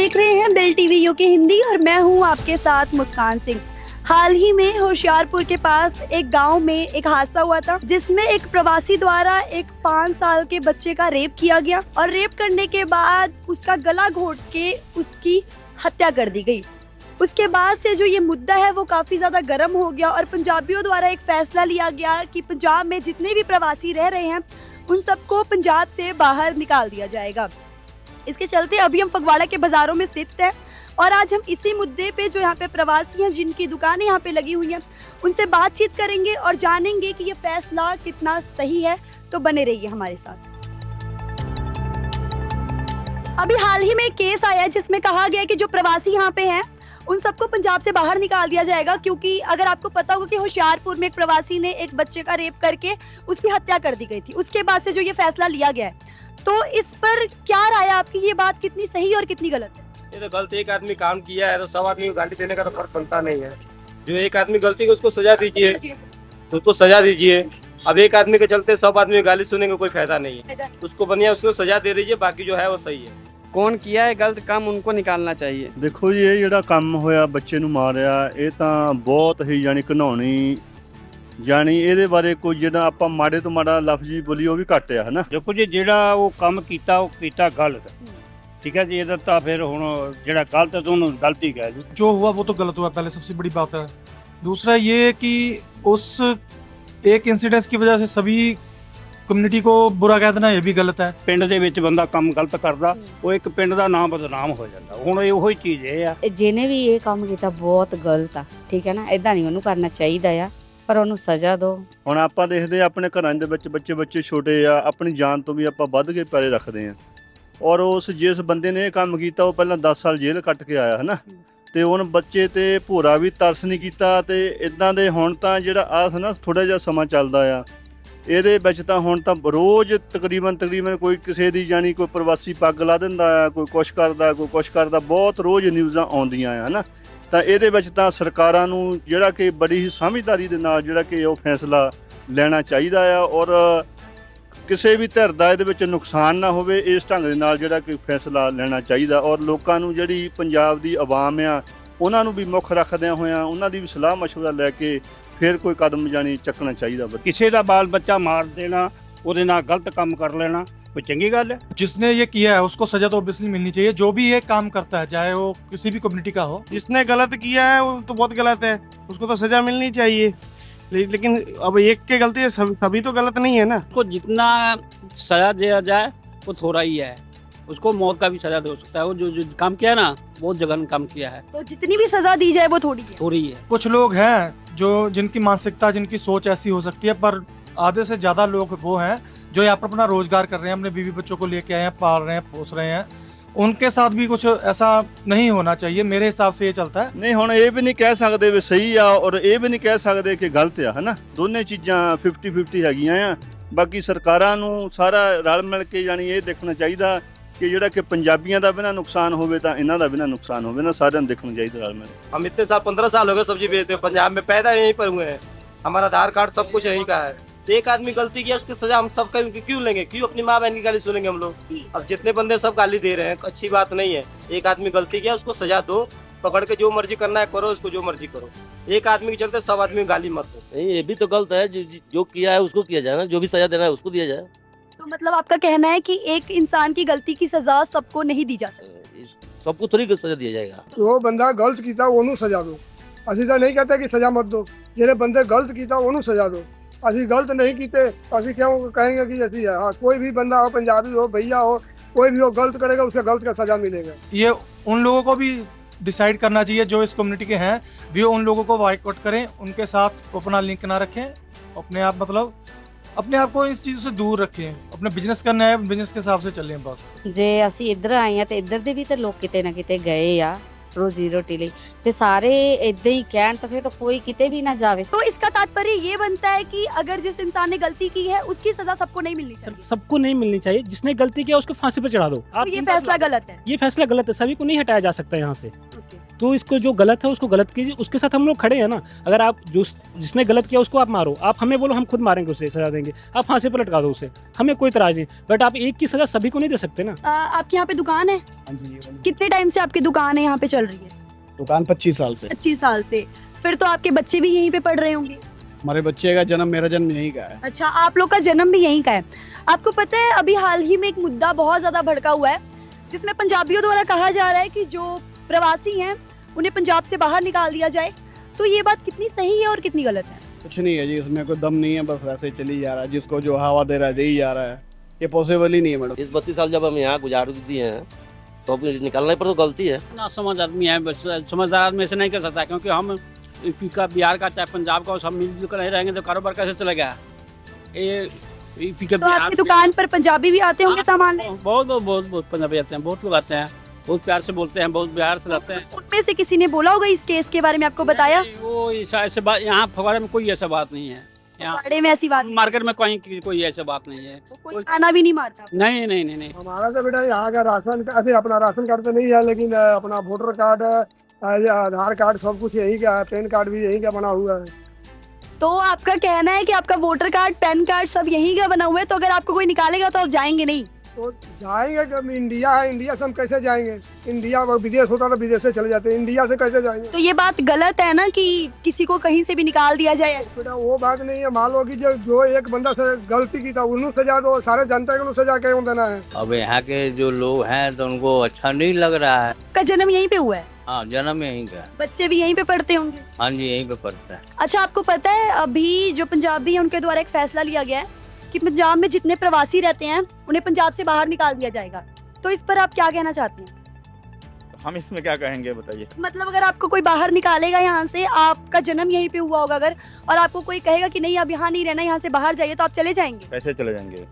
देख रहे हैं बेल टीवी यूके हिंदी और मैं हूं आपके साथ मुस्कान सिंह। हाल ही में होशियारपुर के पास एक गांव में एक हादसा हुआ था जिसमें एक प्रवासी द्वारा एक 5 साल के बच्चे का रेप किया गया और रेप करने के बाद उसका गला घोट के उसकी हत्या कर दी गई। उसके बाद से जो ये मुद्दा है वो काफी ज्यादा गर्म हो गया और पंजाबियों द्वारा एक फैसला लिया गया कि पंजाब में जितने भी प्रवासी रह रहे हैं उन सबको पंजाब से बाहर निकाल दिया जाएगा। इसके चलते अभी हम फगवाड़ा के बाजारों में स्थित हैं और आज हम इसी मुद्दे पे जो यहाँ पे प्रवासी हैं जिनकी दुकानें यहाँ पे लगी हुई हैं उनसे बातचीत करेंगे और जानेंगे कि ये फैसला कितना सही है। तो बने रहिए हमारे साथ। अभी हाल ही में एक केस आया है जिसमें कहा गया है कि जो प्रवासी यहाँ पे हैं उन सबको पंजाब से बाहर निकाल दिया जाएगा, क्योंकि अगर आपको पता होगा कि होशियारपुर में एक प्रवासी ने एक बच्चे का रेप करके उसकी हत्या कर दी गई थी। उसके बाद से जो ये फैसला लिया गया है, तो इस पर क्या राय है आपकी? ये बात कितनी सही और कितनी गलत है? ये तो गलत एक आदमी काम किया है तो सब आदमी को गाली देने का तो फर्क बनता नहीं है। जो एक आदमी गलती को उसको सजा दीजिए, उसको सजा दीजिए। अब एक आदमी के चलते सब आदमी गाली सुनेंगे, कोई फायदा नहीं है। उसको बढ़िया उसको सजा दे दीजिए, बाकी जो है वो सही है। कौन किया है गलत काम उनको निकालना चाहिए। देखो जी, ਇਹ ਜਿਹੜਾ ਕੰਮ ਹੋਇਆ ਬੱਚੇ ਨੂੰ ਮਾਰਿਆ ਇਹ ਤਾਂ ਬਹੁਤ ਹੀ ਯਾਨੀ ਘਿਨਾਉਣੀ ਯਾਨੀ ਇਹਦੇ ਬਾਰੇ ਕੋਈ ਜਿਹੜਾ ਆਪਾਂ ਮਾੜੇ ਤੋਂ ਮਾੜਾ ਲਫ਼ਜ਼ ਵੀ ਬੋਲੀ ਉਹ ਵੀ ਘੱਟ ਆ ਹਨਾ। ਦੇਖੋ ਜੀ, ਜਿਹੜਾ ਉਹ ਕੰਮ ਕੀਤਾ ਉਹ ਕੀਤਾ ਗਲਤ, ठीक है जी। ਇਹਦਾ ਤਾਂ ਫਿਰ ਹੁਣ ਜਿਹੜਾ ਗਲਤ ਹੈ ਤਾਂ ਉਹਨੂੰ ਗਲਤੀ ਕਹਿ ਜੀ। जो हुआ वो तो गलत हुआ, पहले सबसे बड़ी बात है। दूसरा ये कि उस एक इंसिडेंस की वजह से सभी कम्युनिटी को बुरा कह देना ये भी गलत है। ਪਿੰਡ ਦੇ ਵਿੱਚ ਬੰਦਾ ਕੰਮ ਗਲਤ ਕਰਦਾ ਉਹ ਇੱਕ ਪਿੰਡ ਦਾ ਨਾਮ ਬਦਨਾਮ ਹੋ ਜਾਂਦਾ। ਹੁਣ ਇਹੋ ਹੀ ਚੀਜ਼ ਇਹ ਆ, ਜਿਹਨੇ ਵੀ ਇਹ ਕੰਮ ਕੀਤਾ ਬਹੁਤ ਗਲਤ ਆ, ਠੀਕ ਹੈ ਨਾ। ਇਦਾਂ ਨਹੀਂ ਉਹਨੂੰ ਕਰਨਾ ਚਾਹੀਦਾ ਆ, ਪਰ ਉਹਨੂੰ ਸਜ਼ਾ ਦਿਓ। ਹੁਣ ਆਪਾਂ ਦੇਖਦੇ ਆ ਆਪਣੇ ਘਰਾਂ ਦੇ ਵਿੱਚ ਬੱਚੇ ਛੋਟੇ ਆ, ਆਪਣੀ ਜਾਨ ਤੋਂ ਵੀ ਆਪਾਂ ਵੱਧ ਕੇ ਪੈਰੇ ਰੱਖਦੇ ਆ। ਔਰ ਉਸ ਜਿਸ ਬੰਦੇ ਨੇ ਇਹ ਕੰਮ ਕੀਤਾ ਉਹ ਪਹਿਲਾਂ 10 ਸਾਲ ਜੇਲ੍ਹ ਕੱਟ ਕੇ ਆਇਆ ਹਨਾ, ਤੇ ਹੁਣ ਬੱਚੇ ਤੇ ਭੋਰਾ ਵੀ ਤਰਸ ਨਹੀਂ ਕੀਤਾ। ਤੇ ਇਦਾਂ ਦੇ ਹੁਣ ਤਾਂ ਜਿਹੜਾ ਆਹ ਨਾ ਥੋੜਾ ਜਿਹਾ ਸਮਾਂ ਚੱਲਦਾ ਆ, ਇਹਦੇ ਵਿੱਚ ਤਾਂ ਹੁਣ ਤਾਂ ਰੋਜ਼ ਤਕਰੀਬਨ ਕੋਈ ਕਿਸੇ ਦੀ ਜਾਣੀ ਕੋਈ ਪ੍ਰਵਾਸੀ ਪੱਗ ਲਾ ਦਿੰਦਾ ਆ, ਕੋਈ ਕੁਛ ਕਰਦਾ, ਬਹੁਤ ਰੋਜ਼ ਨਿਊਜ਼ਾਂ ਆਉਂਦੀਆਂ ਆ ਹਨਾ। ਤਾਂ ਇਹਦੇ ਵਿੱਚ ਤਾਂ ਸਰਕਾਰਾਂ ਨੂੰ ਜਿਹੜਾ ਕਿ ਬੜੀ ਹੀ ਸਮਝਦਾਰੀ ਦੇ ਨਾਲ ਜਿਹੜਾ ਕਿ ਉਹ ਫੈਸਲਾ ਲੈਣਾ ਚਾਹੀਦਾ ਆ ਔਰ ਕਿਸੇ ਵੀ ਧਿਰ ਦਾ ਇਹਦੇ ਵਿੱਚ ਨੁਕਸਾਨ ਨਾ ਹੋਵੇ, ਇਸ ਢੰਗ ਦੇ ਨਾਲ ਜਿਹੜਾ ਕਿ ਫੈਸਲਾ ਲੈਣਾ ਚਾਹੀਦਾ। ਔਰ ਲੋਕਾਂ ਨੂੰ ਜਿਹੜੀ ਪੰਜਾਬ ਦੀ ਆਵਾਮ ਆ ਉਹਨਾਂ ਨੂੰ ਵੀ ਮੁੱਖ ਰੱਖਦਿਆਂ ਹੋਇਆਂ ਉਹਨਾਂ ਦੀ ਵੀ ਸਲਾਹ ਮਸ਼ਵਰਾ ਲੈ ਕੇ ਫਿਰ ਕੋਈ ਕਦਮ ਜਾਣੀ ਚੱਕਣਾ ਚਾਹੀਦਾ। ਕਿਸੇ ਦਾ ਬਾਲ ਬੱਚਾ ਮਾਰ ਦੇਣਾ, ਉਹਦੇ ਨਾਲ ਗਲਤ ਕੰਮ ਕਰ ਲੈਣਾ कोई चंगी गल है। जिसने ये किया है उसको सजा तो ऑब्वियसली मिलनी चाहिए, जो भी ये काम करता है चाहे वो किसी भी कम्युनिटी का हो। जिसने गलत किया है वो तो बहुत गलत है, उसको तो सजा मिलनी चाहिए। लेकिन अब एक के गलती है, सभी तो गलत नहीं है ना। उसको जितना सजा दिया जाए वो थोड़ा ही है, उसको मौत का भी सजा दे सकता है। वो जो काम किया है ना बहुत जघन्य काम किया है, तो जितनी भी सजा दी जाए वो थोड़ी है। कुछ लोग हैं जो जिनकी मानसिकता जिनकी सोच ऐसी हो सकती है, पर आधे से ज्यादा लोग वो हैं जो यहाँ पर अपना रोजगार कर रहे हैं, अपने बीवी बच्चों को लेके आए हैं, पाल रहे हैं, पोस रहे हैं। उनके साथ भी कुछ ऐसा नहीं होना चाहिए, मेरे हिसाब से ये चलता है। ਨਹੀਂ ਹੁਣ ਇਹ ਵੀ ਨਹੀਂ ਕਹਿ ਸਕਦੇ ਵੀ ਸਹੀ ਆ ਔਰ ਇਹ ਵੀ ਨਹੀਂ ਕਹਿ ਸਕਦੇ ਕਿ ਗਲਤ ਆ ਹਨਾ। ਦੋਨੇ ਚੀਜ਼ਾਂ 50-50 ਹੈਗੀਆਂ ਆ। ਬਾਕੀ ਸਰਕਾਰਾਂ ਨੂੰ ਸਾਰਾ ਰਲ ਮਿਲ ਕੇ ਜਾਣੀ ਇਹ ਦੇਖਣਾ ਚਾਹੀਦਾ कि ਜਿਹੜਾ ਕਿ ਪੰਜਾਬੀਆਂ ਦਾ ਵੀ ਨਾ ਨੁਕਸਾਨ ਹੋਵੇ ਤਾਂ ਇਹਨਾਂ ਦਾ ਵੀ ਨਾ ਨੁਕਸਾਨ ਹੋਵੇ ਨਾ, ਸਾਰਿਆਂ ਨੂੰ ਦੇਖਣਾ ਚਾਹੀਦਾ ਰਲ ਮਿਲ। हम इतने साल 15 साल हो गए सब्जी बेचते हैं, पंजाब में पैदा यहीं पर हुए हैं, हमारा आधार कार्ड सब कुछ यहीं का है। एक आदमी गलती किया उसकी सजा हम सब क्यों लेंगे? क्यों अपनी माँ बहन की गाली सुनेंगे हम लोग? अब जितने बंदे सब गाली दे रहे हैं, अच्छी बात नहीं है। एक आदमी गलती किया उसको सजा दो, पकड़ के जो मर्जी करना है करो, उसको जो मर्जी करो। एक आदमी के चलते सब आदमी गाली मत दो। नहीं, ये भी तो गलत है। जो किया है उसको किया जाए ना, जो भी सजा देना है उसको दिया जाए। तो मतलब आपका कहना है कि एक इंसान की गलती की सजा सबको नहीं दी जा सकती? सबको थोड़ी सजा दिया जाएगा। जो बंदा गलत किया ਉਹਨੂੰ सजा दो। ਅਸੀਂ ਤਾਂ नहीं कहते कि सजा मत दो, ਜਿਹੜੇ ਬੰਦੇ गलत किया ਉਹਨੂੰ सजा दो। ਅਸੀਂ गलत नहीं कीते, ਅਸੀਂ क्यों कहेंगे कि ਅਸੀਂ है? हाँ, कोई भी बंदा हो, पंजाबी हो, भैया हो, कोई भी हो, गलत करेगा उसे गलत का सजा मिलेगा। ये उन लोगों को भी डिसाइड करना चाहिए जो इस कम्युनिटी के हैं, भी उन लोगों को बाइकआउट करें, उनके साथ अपना लिंक ना रखें, अपने आप अपने आप को इस चीज़ से दूर रखें। अपने बिजनेस करना है, बिजनेस के हिसाब से चलें बस। ਜੇ ਅਸੀਂ ਇੱਧਰ ਆਏ ਆ ਤੇ ਇੱਧਰ ਦੇ ਵੀ ਤੇ ਲੋਕ ਕਿਤੇ ਨਾ ਕਿਤੇ ਗਏ ਆ रोजी रोटी ਲਈ, ਤੇ ਸਾਰੇ ਇਦਾਂ ਹੀ ਕਹਿਣ ਤਾਂ ਫਿਰ ਤਾਂ ਕੋਈ ਕਿਤੇ भी ना जावे। तो इसका तात्पर्य ये बनता है कि अगर जिस इंसान ने गलती की है उसकी सजा सबको नहीं मिलनी चाहिए। सबको नहीं मिलनी चाहिए। जिसने गलती किया उसको फांसी पर चढ़ा दो। तो ये फैसला गलत है। ये फैसला गलत है, सभी को नहीं हटाया जा सकता यहाँ से। तो इसको जो गलत है उसको गलत कीजिए, उसके साथ हम लोग खड़े हैं ना। अगर आप जिसने गलत किया उसको आप मारो, आप हमें बोलो हम खुद मारेंगे उसे, सजा देंगे, आप फांसी पर लटका दो उसे, हमें कोई इतराज नहीं। बट आप एक की सजा सभी को नहीं दे सकते ना। आपके यहाँ पे दुकान है? हाँ जी, ये वाली कितने टाइम से आपकी दुकान है यहाँ पे चल रही है? दुकान 25 साल से। 25 साल से। फिर तो आपके बच्चे भी यहीं पे पढ़ रहे होंगे। हमारे बच्चे का जन्म, मेरा जन्म यहीं का है। अच्छा, आप लोग का जन्म भी यहीं का है। आपको पता है अभी हाल ही में एक मुद्दा बहुत ज्यादा भड़का हुआ है, जिसमें पंजाबियों द्वारा कहा जा रहा है कि जो प्रवासी हैं उन्हें पंजाब से बाहर निकाल दिया जाए। तो ये बात कितनी सही है और कितनी गलत है? कुछ नहीं है जी, इसमें कोई दम नहीं है, बस वैसे ही चली जा रहा है, जिसको जो हवा दे रहा है दे ही जा रहा है। ये पॉसिबल ही नहीं है मैडम। इस 32 साल जब हम यहाँ गुजार दिए हैं तो अब निकलने पर तो गलती है ना। समझ आदमी है, बस समझदार आदमी ऐसे नहीं कर सकता, क्योंकि हम यूपी का, बिहार का, चाहे पंजाब का, सब मिलजुल कर नहीं रहेंगे तो कारोबार कैसे चलेगा? ये यूपी का, तो आपकी दुकान पर पंजाबी भी आते होंगे सामान लेने? बहुत बहुत बहुत बहुत पंजाबी आते हैं, बहुत लोग आते हैं, बहुत प्यार से बोलते हैं, बहुत बिहार से रहते हैं। उनमें से किसी ने बोला होगा इस केस के बारे में, आपको बताया? नहीं, वो ऐसे बात यहाँ फगवाड़े में कोई ऐसा बात नहीं है। यहाँ बड़े में ऐसी बात मार्केट में कहीं कोई ऐसा बात नहीं है। कोई खाना भी नहीं मारता? नहीं नहीं नहीं नहीं। हमारा तो बेटा यहाँ का राशन, अरे अपना राशन कार्ड तो नहीं है, लेकिन अपना वोटर कार्ड, आधार कार्ड सब कुछ यहीं का है, पैन कार्ड भी यहीं का बना हुआ है। तो आपका कहना है कि आपका वोटर कार्ड, पैन कार्ड सब यहीं का बना हुआ है, तो अगर आपको कोई निकालेगा तो आप जाएंगे नहीं? तो जाएंगे कब? इंडिया है, इंडिया से हम कैसे जाएंगे? इंडिया विदेश होता तो विदेश से चले जाते, इंडिया से कैसे जाएंगे? तो ये बात गलत है ना कि किसी को कहीं से भी निकाल दिया जाए? बेटा वो बात नहीं है, मान लो कि जो एक बंदा से गलती की था उन्होंने सजा दो, सारे जनता को सजा क्यों देना है? अब यहाँ के जो लोग हैं तो उनको अच्छा नहीं लग रहा है। का जन्म यहीं पे हुआ है? हाँ, जन्म यहीं का। बच्चे भी यहीं पे पढ़ते होंगे? हाँ जी, यहीं पे पढ़ता है। अच्छा, आपको पता है अभी जो पंजाबी है उनके द्वारा एक फैसला लिया गया है कि पंजाब में जितने प्रवासी रहते हैं उन्हें पंजाब से बाहर निकाल दिया जाएगा। तो इस पर आप क्या कहना चाहते हैं? हम इसमें क्या कहेंगे बताइए? मतलब अगर आपको कोई बाहर निकालेगा यहाँ से, आपका जन्म यहीं पे हुआ होगा अगर, और आपको कोई कहेगा कि नहीं अब यहाँ नहीं रहना, यहाँ से बाहर जाइए, तो आप चले जाएंगे? कैसे चले जाएंगे?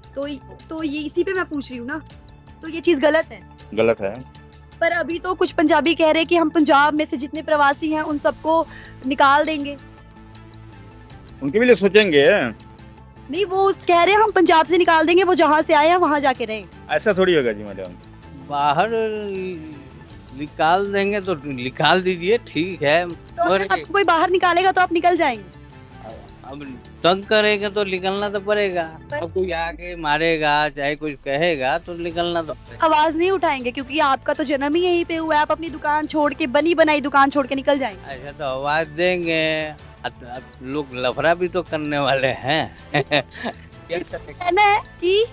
तो ये इसी पे मैं पूछ रही हूँ ना, तो ये चीज गलत है? गलत है। पर अभी तो कुछ पंजाबी कह रहे हैं कि हम पंजाब में से जितने प्रवासी हैं उन सबको निकाल देंगे। उनके भी लिए सोचेंगे। नहीं, वो कह रहे हैं हम पंजाब से निकाल देंगे, वो जहाँ से आए हैं वहाँ जाके रहें। ऐसा थोड़ी होगा जी मैडम। बाहर निकाल देंगे तो निकाल दीजिए, ठीक है। तो अगर आपको कोई बाहर निकालेगा तो आप निकल जाएंगे? अब तंग करेंगे तो निकलना तो पड़ेगा। अब कोई आके मारेगा चाहे कुछ कहेगा तो निकलना तो पड़ेगा। आवाज नहीं उठाएंगे क्योंकि आपका तो जन्म ही यहीं पे हुआ है, आप अपनी दुकान छोड़ के, बनी बनाई दुकान छोड़ के निकल जाएंगे? ऐसा तो आवाज देंगे, अब लोग लफड़ा भी तो करने वाले हैं। कहना है कि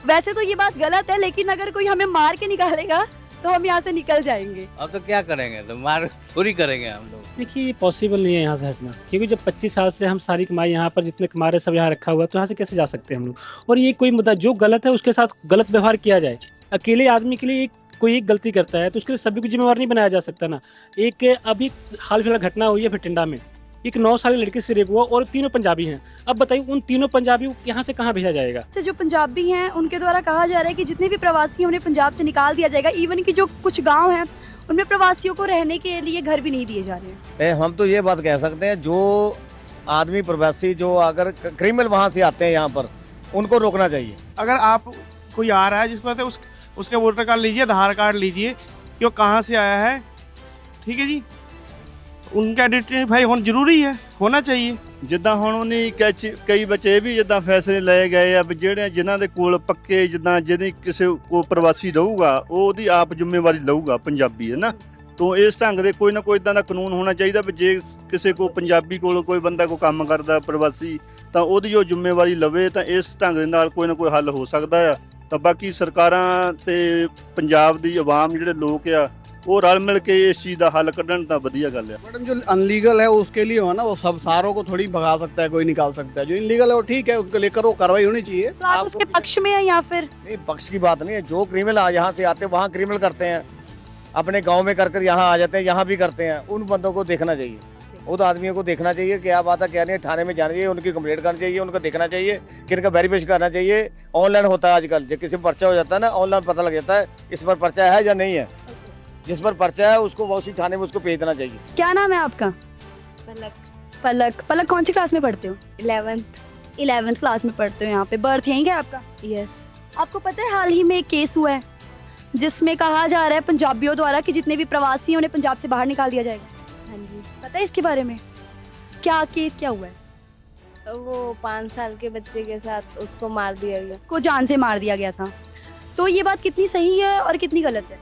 वैसे तो ये बात गलत है, लेकिन अगर कोई हमें मार के निकालेगा तो हम यहाँ से निकल जाएंगे। अब तो क्या करेंगे, तो मार थोड़ी करेंगे हम लोग। देखिए, ये पॉसिबल नहीं है यहाँ से हटना, क्योंकि जब 25 साल से हम सारी कमाई यहाँ पर जितने कमा रहे सब यहाँ रखा हुआ है, तो यहाँ से कैसे जा सकते हैं हम लोग? और ये कोई मुद्दा जो गलत है उसके साथ गलत व्यवहार किया जाए। अकेले आदमी के लिए कोई एक गलती करता है तो उसके लिए सभी को जिम्मेवार नहीं बनाया जा सकता ना। एक अभी हाल फिलहाल घटना हुई है भटिंडा में, एक 9 साल की लड़की से रेप हुआ और तीनों पंजाबी हैं। अब बताइए उन तीनों पंजाबी को यहाँ से कहाँ भेजा जाएगा? से जो पंजाबी हैं उनके द्वारा कहा जा रहा है कि जितने भी प्रवासी हैं उन्हें पंजाब से निकाल दिया जाएगा। इवन कि जो कुछ गांव हैं उनमें प्रवासियों को रहने के लिए घर भी नहीं दिए जा रहे हैं। हम तो ये बात कह सकते हैं, जो आदमी प्रवासी जो अगर क्रिमिनल वहाँ से आते हैं यहाँ पर, उनको रोकना चाहिए। अगर आप कोई आ रहा है जिसको कहते हैं उसके वोटर कार्ड लीजिए, आधार कार्ड लीजिए कि वो कहाँ से आया है, ठीक है जी। उनका आइडेंटिफाई होना ਜ਼ਰੂਰੀ ਹੈ, ਹੋਣਾ ਚਾਹੀਏ। ਜਿੱਦਾਂ ਹੁਣ ਉਹਨੇ ਕਈ ਬੱਚੇ ਵੀ ਜਿੱਦਾਂ ਫੈਸਲੇ ਲਏ ਗਏ ਆ ਵੀ ਜਿਹੜੇ ਜਿਨ੍ਹਾਂ ਦੇ ਕੋਲ ਪੱਕੇ, ਜਿੱਦਾਂ ਜਿਹਦੀ ਕਿਸੇ ਕੋ ਪ੍ਰਵਾਸੀ ਰਹੂਗਾ ਉਹ ਉਹਦੀ ਆਪ ਜ਼ਿੰਮੇਵਾਰੀ ਲਊਗਾ ਪੰਜਾਬੀ, ਹੈ ਨਾ। ਤੋਂ ਇਸ ਢੰਗ ਦੇ ਕੋਈ ਨਾ ਕੋਈ ਇਦਾਂ ਦਾ ਕਾਨੂੰਨ ਹੋਣਾ ਚਾਹੀਦਾ ਵੀ ਜੇ ਕਿਸੇ ਕੋ ਪੰਜਾਬੀ ਕੋਲ ਕੋਈ ਬੰਦਾ ਕੋ ਕੰਮ ਕਰਦਾ ਪ੍ਰਵਾਸੀ, ਤਾਂ ਉਹਦੀ ਉਹ ਜ਼ਿੰਮੇਵਾਰੀ ਲਵੇ, ਤਾਂ ਇਸ ਢੰਗ ਦੇ ਨਾਲ ਕੋਈ ਨਾ ਕੋਈ ਹੱਲ ਹੋ ਸਕਦਾ ਆ। ਤਾਂ ਬਾਕੀ ਸਰਕਾਰਾਂ ਤੇ ਪੰਜਾਬ ਦੀ ਆਵਾਮ ਜਿਹੜੇ ਲੋਕ ਆ वो रल मिल के इस चीज़ का हल कढ़न तो वधिया गल है। मैडम, जो अनलीगल है उसके लिए हो ना, वो सब सारों को थोड़ी भगा सकता है, कोई निकाल सकता है। जो इनलीगल है वो ठीक है, उसको लेकर वो कार्रवाई होनी चाहिए। तो आप उसके पक्ष में है या फिर? नहीं, पक्ष की बात नहीं है। जो क्रिमिनल यहाँ से आते हैं वहाँ क्रिमिनल करते हैं, अपने गाँव में कर यहाँ आ जाते हैं, यहाँ भी करते हैं। उन बंदों को देखना चाहिए, उन आदमियों को देखना चाहिए क्या बात है क्या नहीं। थाने में जाना चाहिए, उनकी कंप्लेंट करनी चाहिए, उनको देखना चाहिए कि इनका वेरिफिकेशन करना चाहिए। ऑनलाइन होता है आजकल, जब किसी पर पर्चा हो जाता है ना, ऑनलाइन पता लग जाता है इस पर पर्चा है या नहीं है। जिस पर पर्चा है उसको उसी थाने में उसको भेज देना चाहिए। क्या नाम है आपका? पलक। पलक। पलक कौन सी क्लास में पढ़ते हो? 11th क्लास में पढ़ते हो। यहाँ पे बर्थ यहीं है आपका? यस। आपको पता है हाल ही में एक केस हुआ है जिसमें कहा जा रहा है पंजाबियों द्वारा कि जितने भी प्रवासी हैं उन्हें पंजाब से बाहर निकाल दिया जाएगा। हाँ जी। पता है इसके बारे में? क्या केस क्या हुआ है? वो 5 साल के बच्चे के साथ उसको मार दिया गया। उसको जान से मार दिया गया था। तो ये बात कितनी सही है और कितनी गलत है?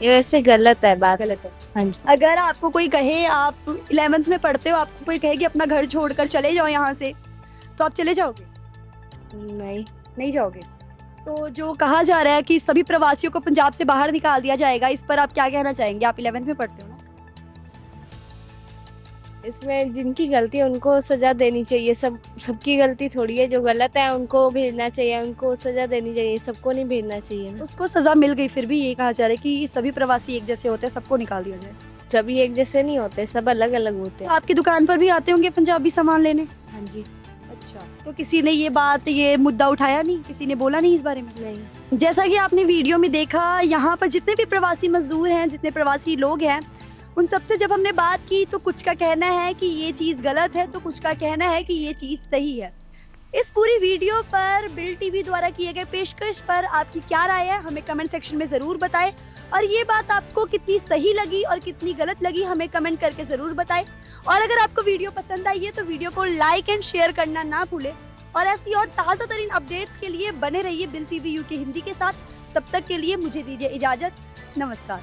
ये वैसे गलत है बात। गलत है। हाँ जी। अगर आपको कोई कहे, आप 11th में पढ़ते हो, आपको कोई कहे कि अपना घर छोड़कर चले जाओ यहाँ से, तो आप चले जाओगे? नहीं। नहीं जाओगे। तो जो कहा जा रहा है कि सभी प्रवासियों को पंजाब से बाहर निकाल दिया जाएगा, इस पर आप क्या कहना चाहेंगे? आप 11th में पढ़ते हो ना? इसमें जिनकी गलती है उनको सजा देनी चाहिए। सबकी गलती थोड़ी है। जो गलत है उनको भेजना चाहिए, उनको सजा देनी चाहिए, सबको नहीं भेजना चाहिए ना। उसको सजा मिल गई, फिर भी ये कहा जा रहा है कि सभी प्रवासी एक जैसे होते हैं, सबको निकाल दिया जाए। सभी एक जैसे नहीं होते, सब अलग अलग होते तो हैं। आपकी दुकान पर भी आते होंगे पंजाबी सामान लेने? हाँ जी। अच्छा, तो किसी ने ये मुद्दा उठाया नहीं? किसी ने बोला नहीं इस बारे में? नहीं। जैसा कि आपने वीडियो में देखा, यहाँ पर जितने भी प्रवासी मजदूर हैं, जितने प्रवासी लोग हैं, उन सबसे जब हमने बात की तो कुछ का कहना है कि ये चीज़ गलत है, तो कुछ का कहना है कि ये चीज़ सही है। इस पूरी वीडियो पर बिल टीवी द्वारा किए गए पेशकश पर आपकी क्या राय है, हमें कमेंट सेक्शन में ज़रूर बताएं। और ये बात आपको कितनी सही लगी और कितनी गलत लगी, हमें कमेंट करके ज़रूर बताएं। और अगर आपको वीडियो पसंद आई है तो वीडियो को लाइक एंड शेयर करना ना भूलें। और ऐसी और ताज़ा तरीन अपडेट्स के लिए बने रहिए बिल टीवी यूके हिंदी के साथ। तब तक के लिए मुझे दीजिए इजाज़त। नमस्कार।